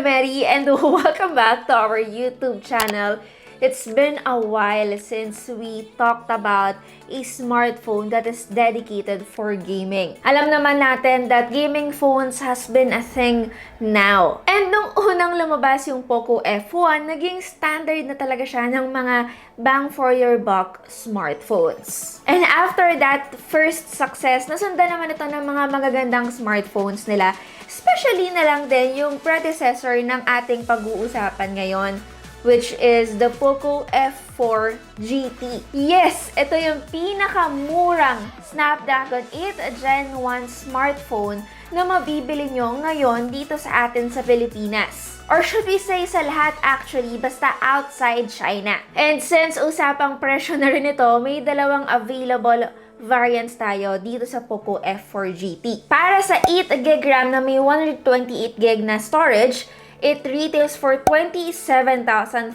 Mary and welcome back to our YouTube channel. It's been a while since we talked about a smartphone that is dedicated for gaming. Alam naman natin that gaming phones has been a thing now. And nung unang lumabas yung POCO F1, naging standard na talaga siya ng mga bang for your buck smartphones. And after that first success, nasundan naman ito ng mga magagandang smartphones nila. Especially na lang din yung predecessor ng ating pag-uusapan ngayon, which is the POCO F3 GT. Yes, ito yung pinakamurang Snapdragon 8 Gen 1 smartphone na mabibili nyo ngayon dito sa atin sa Pilipinas. Or should we say sa lahat actually, basta outside China. And since usapang presyo na rin ito, may dalawang available variants tayo dito sa POCO F3 GT. Para sa 8GB RAM na may 128GB na storage, it retails for 27,590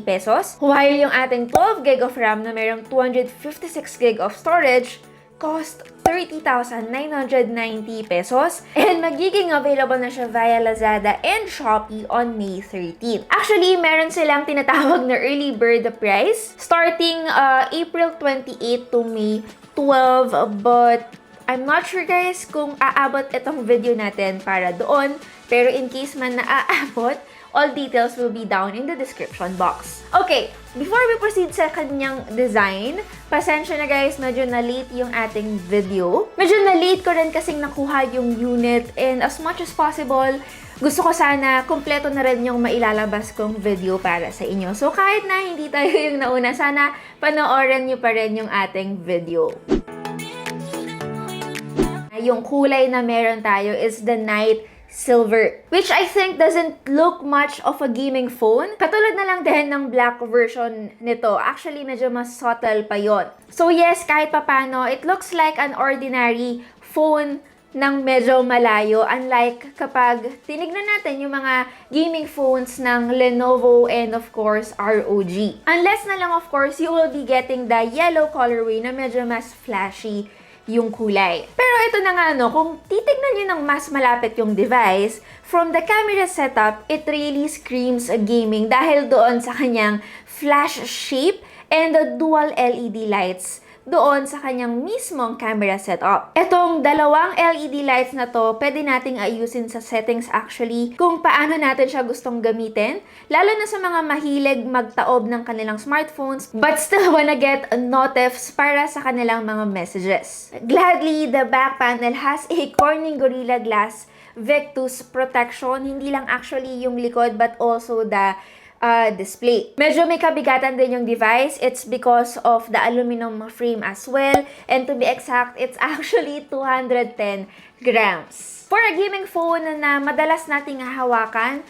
pesos. While yung ating 12GB of RAM na mayroong 256GB of storage, cost 30,990 pesos. And magiging available na siya via Lazada and Shopee on May 13. Actually, meron silang tinatawag na early bird price starting April 28 to May 12. But I'm not sure guys kung aabot itong video natin para doon. Pero in case man na aabot, all details will be down in the description box. Okay, before we proceed sa kanyang design, pasensya na guys, medyo na-late yung ating video. Medyo na-late ko rin kasing nakuha yung unit and as much as possible, gusto ko sana kompleto na rin yung mailalabas kong video para sa inyo. So kahit na hindi tayo yung nauna, sana panoorin nyo pa rin yung ating video. Yung kulay na meron tayo is the night silver, which I think doesn't look much of a gaming phone. Katulad na lang din ng black version nito. Actually, medyo mas subtle pa yon. So yes, kahit papano, it looks like an ordinary phone ng medyo malayo. Unlike kapag tinignan natin yung mga gaming phones ng Lenovo and of course ROG. Unless na lang of course, you will be getting the yellow colorway na medyo mas flashy yung kulay. Pero ito na nga kung titignan nyo ng mas malapit yung device, from the camera setup, it really screams gaming dahil doon sa kanyang flash shape and the dual LED lights doon sa kanyang mismong camera setup. Itong dalawang LED lights na to, pwede nating ayusin sa settings actually kung paano natin siya gustong gamitin, lalo na sa mga mahilig magtaob ng kanilang smartphones but still wanna get notifs para sa kanilang mga messages. Gladly, the back panel has a Corning Gorilla Glass Victus protection, hindi lang actually yung likod but also the display. Medyo may kabigatan din yung device. It's because of the aluminum frame as well. And to be exact, it's actually 210 grams. For a gaming phone na madalas nating hahawakan,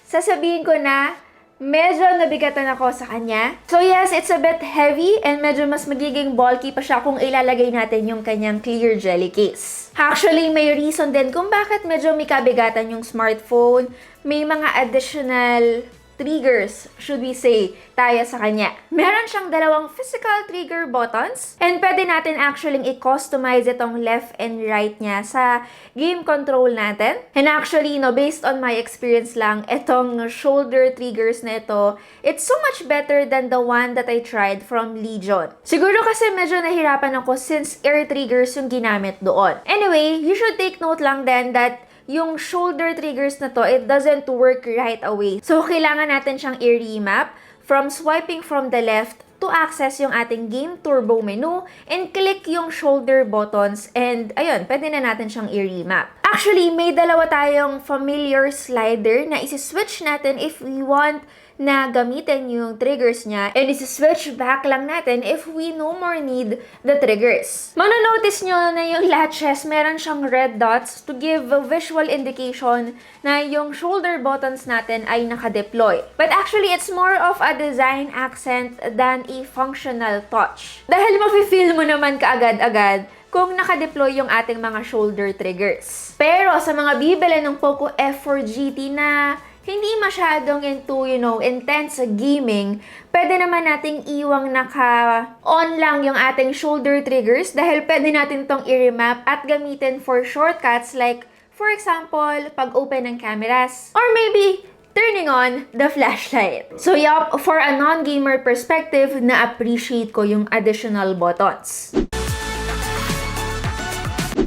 sasabihin ko na medyo nabigatan ako sa kanya. So yes, it's a bit heavy and medyo mas magiging bulky pa siya kung ilalagay natin yung kanyang clear jelly case. Actually, may reason din kung bakit medyo may kabigatan yung smartphone. May mga additional triggers, should we say, tayo sa kanya. Meron siyang dalawang physical trigger buttons and pwede natin actually i-customize itong left and right niya sa game control natin. And actually, based on my experience lang, itong shoulder triggers na ito, it's so much better than the one that I tried from Legion. Siguro kasi medyo nahirapan ako since air triggers yung ginamit doon. Anyway, you should take note lang then that yung shoulder triggers na to, it doesn't work right away. So, kailangan natin siyang i-remap from swiping from the left to access yung ating game turbo menu and click yung shoulder buttons and ayun, pwede na natin siyang i-remap. Actually, may dalawa tayong familiar slider na isi-switch natin if we want na gamitin yung triggers niya and isi-switch back lang natin if we no more need the triggers. Manonotice nyo na yung latches, meron siyang red dots to give a visual indication na yung shoulder buttons natin ay naka-deploy. But actually, it's more of a design accent than a functional touch. Dahil mafe-feel mo naman kaagad-agad kung naka-deploy yung ating mga shoulder triggers. Pero sa mga bibili ng POCO F3 GT na hindi masyadong into, intense gaming, pwede naman nating iwang naka-on lang yung ating shoulder triggers dahil pwede natin tong i-remap at gamitin for shortcuts like For example, pag-open ng cameras. Or maybe, turning on the flashlight. So yup, for a non-gamer perspective, na-appreciate ko yung additional buttons.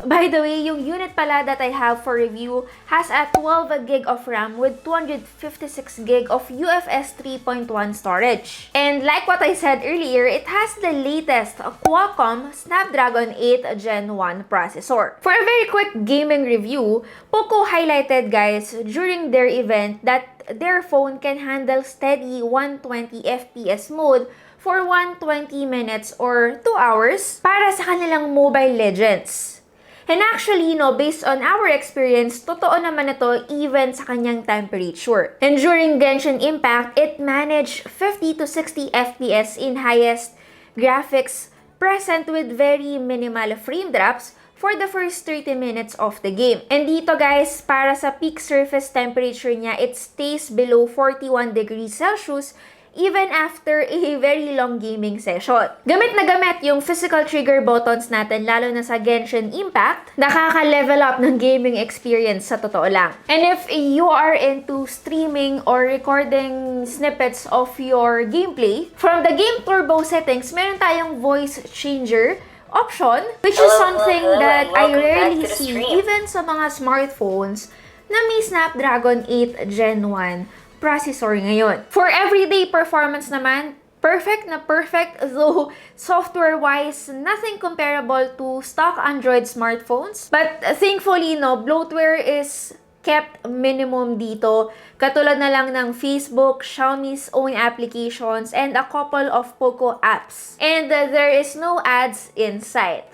By the way, yung unit pala that I have for review has a 12 gig of RAM with 256 gig of UFS 3.1 storage. And like what I said earlier, it has the latest Qualcomm Snapdragon 8 Gen 1 processor. For a very quick gaming review, POCO highlighted guys during their event that their phone can handle steady 120 FPS mode for 120 minutes or 2 hours para sa kanilang Mobile Legends. And actually, based on our experience, totoo naman na to even sa kanyang temperature. And during Genshin Impact, it managed 50 to 60 FPS in highest graphics present with very minimal frame drops for the first 30 minutes of the game. And dito guys, para sa peak surface temperature niya, it stays below 41 degrees Celsius even after a very long gaming session. Gamit na gamit yung physical trigger buttons natin, lalo na sa Genshin Impact, nakaka-level up ng gaming experience sa totoo lang. And if you are into streaming or recording snippets of your gameplay, from the game turbo settings, meron tayong voice changer option, which is something that I rarely see even sa mga smartphones na may Snapdragon 8 Gen 1 processor ngayon. For everyday performance naman, perfect na perfect, though software-wise, nothing comparable to stock Android smartphones. But thankfully, bloatware is kept minimum dito. Katulad na lang ng Facebook, Xiaomi's own applications, and a couple of POCO apps. And there is no ads inside.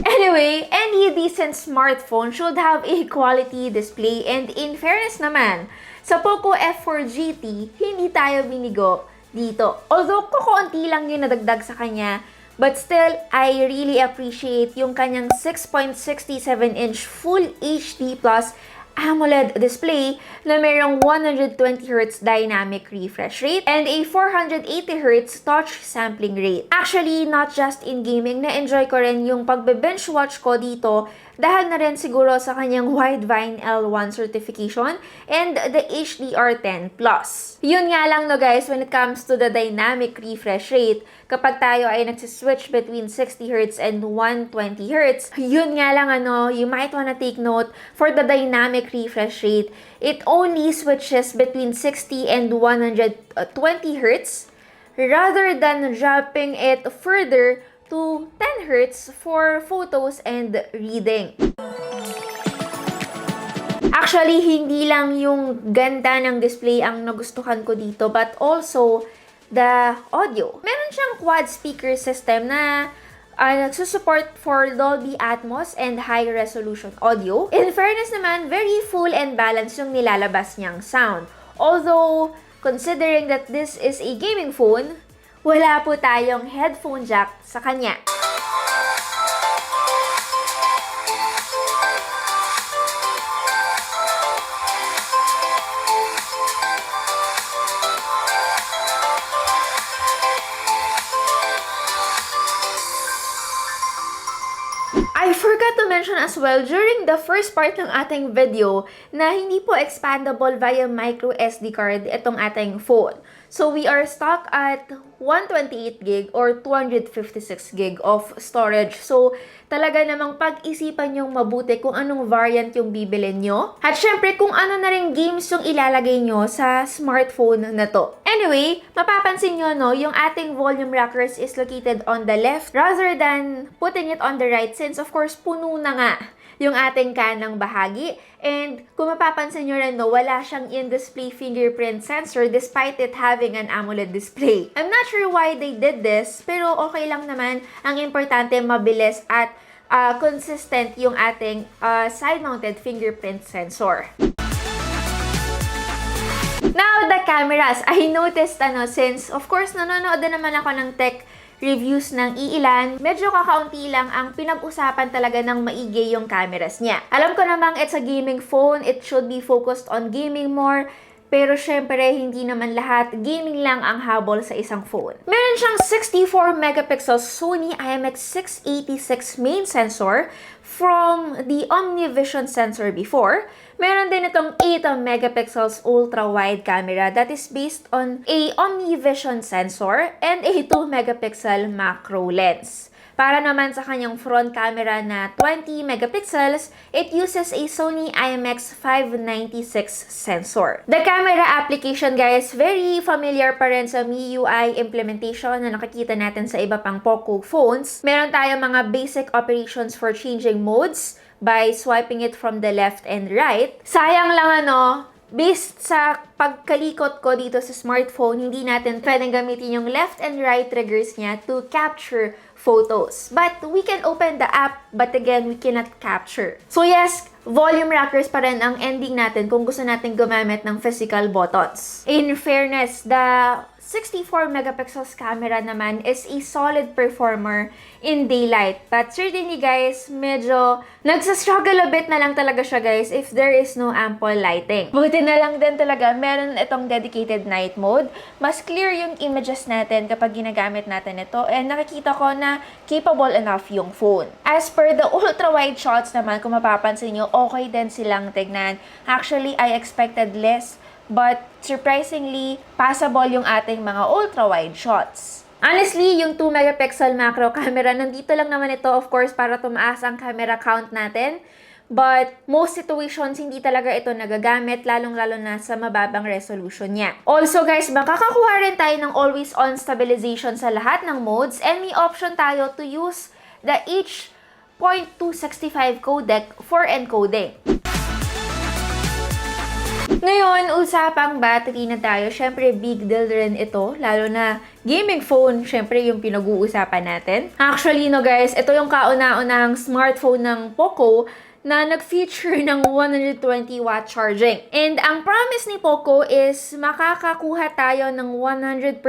Anyway, any decent smartphone should have a quality display, and in fairness naman, sa POCO F3 GT, hindi tayo binigo dito. Although, kukunti lang yung nadagdag sa kanya, but still, I really appreciate yung kanyang 6.67-inch Full HD Plus AMOLED display na mayroong 120Hz dynamic refresh rate and a 480Hz touch sampling rate. Actually, not just in gaming, na-enjoy ko rin yung pagbe-bench watch ko dito dahil na rin siguro sa kanyang Widevine L1 certification and the HDR10+. Yun nga lang guys, when it comes to the dynamic refresh rate, kapag tayo ay nagsiswitch between 60Hz and 120Hz, yun nga lang you might wanna take note, for the dynamic refresh rate, it only switches between 60 and 120Hz rather than dropping it further to 10Hz for photos and reading. Actually, hindi lang yung ganda ng display ang nagustuhan ko dito, but also the audio. Meron siyang quad speaker system na nagsusupport for Dolby Atmos and high-resolution audio. In fairness naman, very full and balanced yung nilalabas niyang sound. Although, considering that this is a gaming phone, wala po tayong headphone jack sa kanya. I forgot to mention as well during the first part ng ating video na hindi po expandable via micro SD card itong ating phone. So we are stuck at 128GB or 256GB of storage. So talaga namang pag-isipan yung mabuti kung anong variant yung bibilin nyo. At syempre kung ano na rin games yung ilalagay nyo sa smartphone na to. Anyway, mapapansin nyo yung ating volume rockers is located on the left rather than putting it on the right since of course puno na nga yung ating kanang bahagi. And kung mapapansin nyo rin, wala siyang in-display fingerprint sensor despite it having an AMOLED display. I'm not sure why they did this, pero okay lang naman. Ang importante, mabilis at consistent yung ating side-mounted fingerprint sensor. Now, the cameras. I noticed, since of course, nanonood na naman ako ng tech reviews ng iilan, medyo kakaunti lang ang pinag-usapan talaga ng maigi yung cameras niya. Alam ko namang it's a gaming phone, it should be focused on gaming more, Pero syempre, hindi naman lahat. Gaming lang ang habol sa isang phone. Meron siyang 64 megapixels Sony IMX686 main sensor from the OmniVision sensor before. Meron din itong 8 megapixels ultra-wide camera that is based on a OmniVision sensor and a 2 megapixel macro lens. Para naman sa kanyang front camera na 20 megapixels, it uses a Sony IMX596 sensor. The camera application, guys, very familiar pa rin sa MIUI implementation na nakikita natin sa iba pang POCO phones. Meron tayong mga basic operations for changing modes by swiping it from the left and right. Sayang lang based sa pagkalikot ko dito sa smartphone, hindi natin pwedeng gamitin yung left and right triggers niya to capture photos. But we can open the app, but again, we cannot capture. So yes, volume rockers pa rin ang ending natin kung gusto natin gumamit ng physical buttons. In fairness, the 64 megapixels camera naman is a solid performer in daylight. But certainly guys, medyo nagsastruggle a bit na lang talaga siya guys if there is no ample lighting. Buti na lang din talaga meron itong dedicated night mode. Mas clear yung images natin kapag ginagamit natin ito and nakikita ko na capable enough yung phone. As per the ultra-wide shots naman, kung mapapansin nyo, okay din silang tignan. Actually, I expected less. But surprisingly, passable yung ating mga ultra-wide shots. Honestly, yung 2 megapixel macro camera, nandito lang naman ito, of course, para tumaas ang camera count natin. But most situations, hindi talaga ito nagagamit, lalong-lalo na sa mababang resolution niya. Also guys, makakakuha rin tayo ng always-on stabilization sa lahat ng modes and may option tayo to use the H.265 codec for encoding. Ngayon, usapang battery na tayo. Syempre, big deal rin ito. Lalo na gaming phone, syempre yung pinag-uusapan natin. Actually, guys, ito yung kauna-unahang smartphone ng POCO na nag-feature ng 120-watt charging. And ang promise ni POCO is makakakuha tayo ng 100%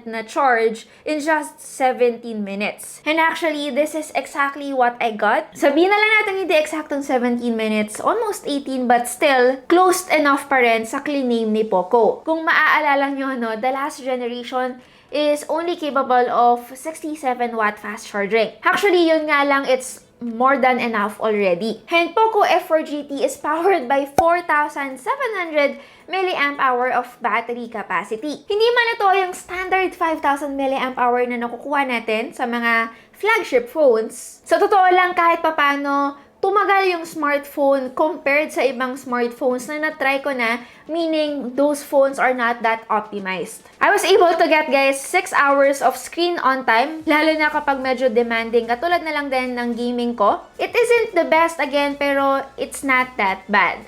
na charge in just 17 minutes. And actually, this is exactly what I got. Sabihin na lang natin hindi eksaktong 17 minutes, almost 18, but still, close enough pa rin sa clean name ni POCO. Kung maaalala nyo, the last generation is only capable of 67-watt fast charging. Actually, yun nga lang, it's more than enough already. And POCO F3 GT is powered by 4,700 mAh of battery capacity. Hindi man ito yung standard 5,000 mAh na nakukuha natin sa mga flagship phones. Sa totoo lang, kahit papano, tumagal yung smartphone compared sa ibang smartphones na na-try ko na, meaning those phones are not that optimized. I was able to get, guys, 6 hours of screen on time, lalo na kapag medyo demanding, katulad na lang din ng gaming ko. It isn't the best again, pero it's not that bad.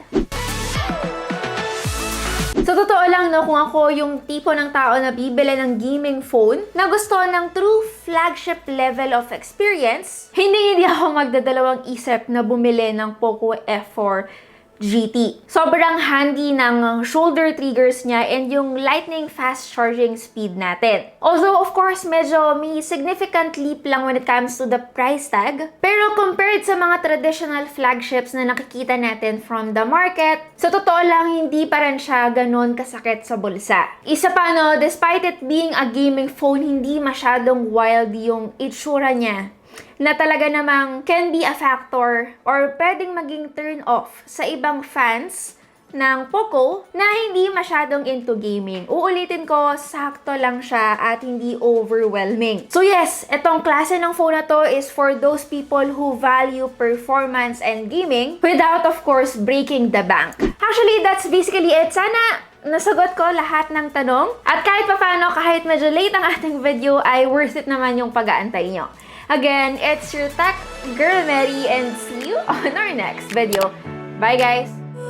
Sa totoo lang, kung ako yung tipo ng tao na bibili ng gaming phone na gusto ng true flagship level of experience, hindi ako magdadalawang isip na bumili ng POCO F3 GT. Sobrang handy ng shoulder triggers niya and yung lightning fast charging speed natin. Although, of course, medyo may significant leap lang when it comes to the price tag. Pero compared sa mga traditional flagships na nakikita natin from the market, sa totoo lang, hindi pa rin siya ganon kasakit sa bulsa. Isa pa, despite it being a gaming phone, hindi masyadong wild yung itsura niya, na talaga namang can be a factor or pwedeng maging turn off sa ibang fans ng POCO na hindi masyadong into gaming. Uulitin ko, sakto lang siya at hindi overwhelming. So yes, itong klase ng phone na to is for those people who value performance and gaming without, of course, breaking the bank. Actually, that's basically it. Sana nasagot ko lahat ng tanong. At kahit paano, kahit medyo late ang ating video, ay worth it naman yung pag-aantay nyo. Again, it's your tech girl Mary and see you on our next video. Bye guys!